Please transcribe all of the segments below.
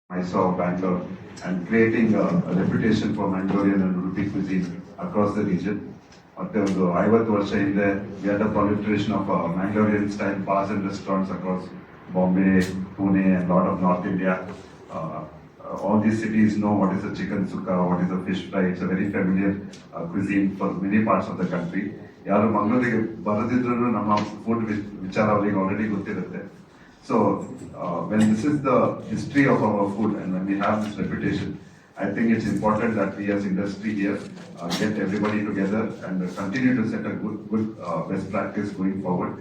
Mysore, Bangalore, and creating a reputation for Mangalorean and Udupi cuisine across the region. ಮತ್ತೆ ಒಂದು 50 ವರ್ಷ ಹಿಂದೆ we had a proliferation of Mangalorean style bars and restaurants across Bombay, Pune and lot of North India. Uh, all these cities know what is a chicken sukka, what is a fish fry. It's a very familiar cuisine for many parts of the country. ಯಾರು ಮಂಗಳೂರಿಗೆ ಬರದಿದ್ರು ನಮ್ಮ food ವಿಚಾರ ಅವರಿಗೆ already ಗೊತ್ತಿರುತ್ತೆ. So when this is the history of our food and when we have this reputation, I think it's important that we as industry here get everybody together and continue to set a good best practice going forward.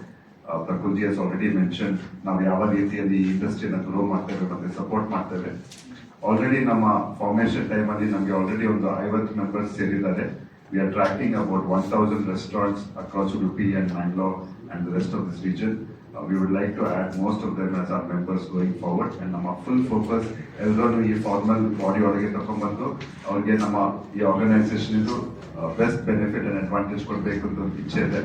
Prakulji has already mentioned ನಾವು ಯಾವ ರೀತಿಯಲ್ಲಿ ಇಂಡಸ್ಟ್ರಿನ grow ಮಾಡ್ತೇವೆ ಮತ್ತೆ support ಮಾಡ್ತೇವೆ. Already ನಮ್ಮ formation ಟೈಮಲ್ಲಿ ನಮಗೆ already ಒಂದು 50 ಮೆಂಬರ್ಸ್ ಸೇರಿದ್ದಾರೆ. We are tracking about 1,000 restaurants across Udupi and Mangalore and the rest of this region. We would like to add most of them as our members going forward. And our full focus, ಎಲ್ಲರೂ ಈ formal body ಒಳಗೆ ತಗೊಂಡ್ಬಂದು ಅವ್ರಿಗೆ ನಮ್ಮ ಈ organisation ಇದು best benefit and advantage ಕೊಡಬೇಕು ಅಂತ ಇಚ್ಛೆ ಇದೆ.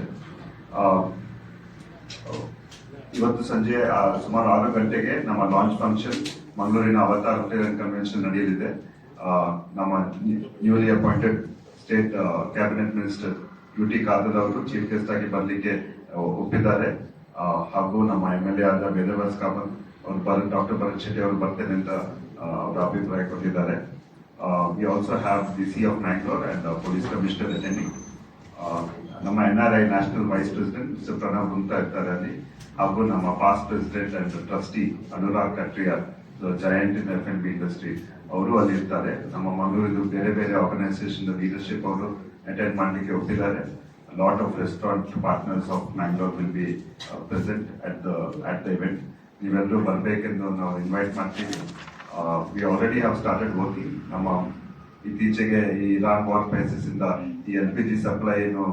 ಇವತ್ತು ಸಂಜೆ ಸುಮಾರು 6 ಗಂಟೆಗೆ ನಮ್ಮ ಲಾಂಚ್ ಫಂಕ್ಷನ್ ಮಂಗಳೂರಿನ ಅವತಾರ್ ಹೋಟೆಲ್ ಅಂಡ್ ಕನ್ವೆನ್ಷನ್ ನಡೆಯಲಿದೆ. ನಮ್ಮ newly appointed state cabinet minister UT Khader ಅವರು ಚೀಫ್ ಗೆಸ್ಟ್ ಆಗಿ ಬರಲಿಕ್ಕೆ ಒಪ್ಪಿದ್ದಾರೆ. ಹಾಗೂ ನಮ್ಮ MLA ಆದ ವೇದವ್ಯಾಸ್ ಕಾಮತ್ ಅವರು ಡಾಕ್ಟರ್ ಭರತ್ ಶೆಟ್ಟಿ ಅವರು ಬರ್ತೇನೆ ಅಂತ ಅವರ ಅಭಿಪ್ರಾಯ ಕೊಟ್ಟಿದ್ದಾರೆ. We also have DC of Mangalore and police commissioner attending. ನಮ್ಮ NRI national vice president mister Pranav Gunta ಇರ್ತಾರೆ ಅಲ್ಲಿ. ಹಾಗೂ ನಮ್ಮ past president and trustee Anurag Katriyar giant in F&B industry ಅವರು ಅಲ್ಲಿ ಇರ್ತಾರೆ. ನಮ್ಮ ಮಂಗಳೂರಿನ ಬೇರೆ ಬೇರೆ ಆರ್ಗನೈಸೇಷನ್ ಲೀಡರ್ಶಿಪ್ ಅವರು ಅಟೆಂಡ್ ಮಾಡಲಿಕ್ಕೆ ಒಪ್ಪಿದ್ದಾರೆ. A lot of restaurant partners of Mangalore will be present at the event. ನೀವೆಲ್ಲರೂ ಬರಬೇಕೆಂದು ನಾವು ಇನ್ವೈಟ್ ಮಾಡ್ತೀವಿ. We already have started working. ನಮ್ಮ ಇತ್ತೀಚೆಗೆ ಈ ಇರಾನ್ ವಾರ್ ಕ್ರೈಸಿಸ್ ಇಂದ ಈ LPG ಸಪ್ಲೈ ಏನು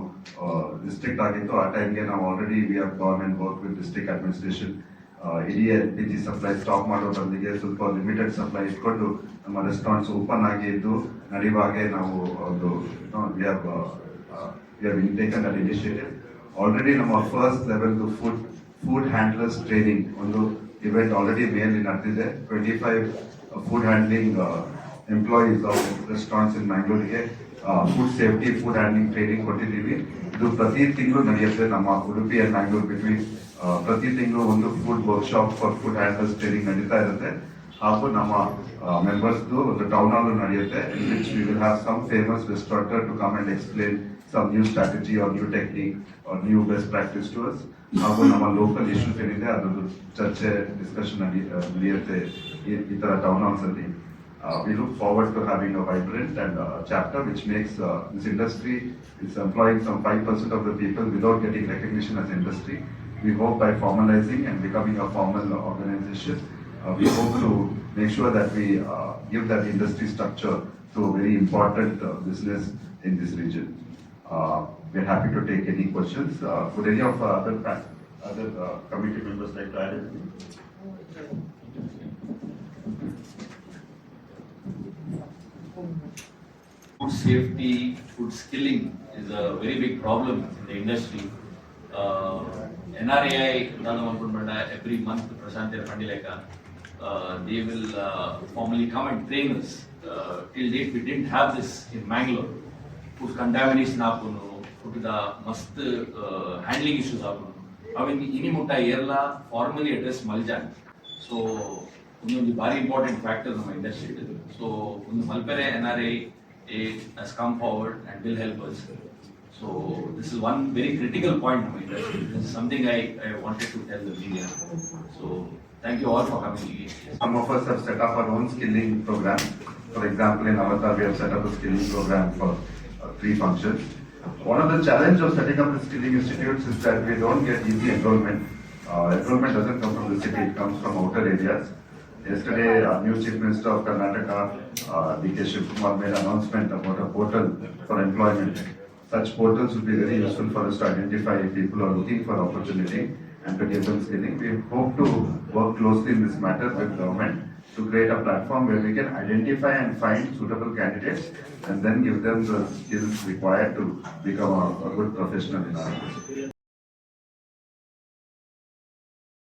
ರಿಸ್ಟ್ರಿಕ್ಟ್ ಆಗಿತ್ತು, ಆ ಟೈಮ್ಗೆ ನಾವು already we have gone and work with district administration. ಇಡೀ LPG ಸಪ್ಲೈ ಸ್ಟಾಪ್ ಮಾಡೋದ್ರೊಂದಿಗೆ ಸ್ವಲ್ಪ ಲಿಮಿಟೆಡ್ ಸಪ್ಲೈ ಇಟ್ಕೊಂಡು ನಮ್ಮ ರೆಸ್ಟೋರೆಂಟ್ಸ್ ಓಪನ್ ಆಗಿ ಇದ್ದು ನಡೆಯುವಾಗೆ ನಾವು ಒಂದು we have taken that initiative. Already ನಮ್ಮ first level food handlers training ಒಂದು ಇವೆಂಟ್ ಆಲ್ರೆಡಿ ಮೇಯಲ್ಲಿ ನಡೆದಿದೆ. 25 food handling employees of restaurants in ಮ್ಯಾಂಗ್ಳೂರಿಗೆ food safety food handling training ಕೊಟ್ಟಿದ್ದೀವಿ. ಇದು ಪ್ರತಿ ತಿಂಗಳು ನಡೆಯುತ್ತೆ ನಮ್ಮ ಉಡುಪಿ ಅಂಡ್ ಮ್ಯಾಂಗ್ಳೂರ್ ಬಿಟ್ವೀನ್. ಪ್ರತಿ ತಿಂಗಳು ಒಂದು food workshop for food handlers training ನಡೀತಾ ಇರುತ್ತೆ. ಹಾಗೂ ನಮ್ಮ ಮೆಂಬರ್ಸ್ದು ಒಂದು ಟೌನ್ ಹಾಲ್ ನಡೆಯುತ್ತೆ. In which we will have some famous restaurateur to come and explain some new strategy or new technique or new best practice to us. ಹಾಗೂ ನಮ್ಮ local issues ಏನಿದೆ ಅದೊಂದು ಚರ್ಚೆ ಡಿಸ್ಕಷನ್ ನಡೆಯುತ್ತೆ ಈ ತರ ಟೌನ್ ಹಾಲ್ಸ್ ಅಲ್ಲಿ. We look forward to having a vibrant and chapter which makes this industry is employing some 5% of the people without getting recognition as industry. We hope by formalizing and becoming a formal organization, we hope to make sure that we give that industry structure to a very important business in this region. We're happy to take any questions. Would any of other committee members like to add anything? Food safety, food skilling is a very big problem in the industry. NRAI, every month, Prasanth Pandileka, they will formally come and train us. Till date, we didn't have this in Mangalore. Food contamination ಹಾಕೋನು, ಫುಡ್ದ ಮಸ್ತ್ handling issues ಹಾಕೋನು ಅವೇನು ಇನಿ ಮುಟ್ಟ ಏರ್ಲ formally address ಮಲ್ಜಾನ್. So ಒಂದೊಂದು ಭಾರಿ important factor ನಮ್ಮ industry ಇದು. So ಒಂದು ಮಲ್ಪೆರೆ NRA has come forward and will help us. So this is one very critical point in my industry. This is something I wanted to tell the media. So thank you all for coming. Some of us have set up our own skilling program. For example, in Avatar we have set up a skilling program for 3 functions. One of the challenge of setting up the skilling institutes is that we don't get easy enrollment. Enrollment doesn't come from the city, it comes from outer areas. Yesterday, new Chief Minister of Karnataka, D.K. Shivkumar, made an announcement about a portal for employment. Such portals will be very useful for us to identify if people are looking for opportunity and to give them skilling. We hope to work closely in this matter with government to create a platform where we can identify and find suitable candidates and then give them the skills required to become a good professional in our industry.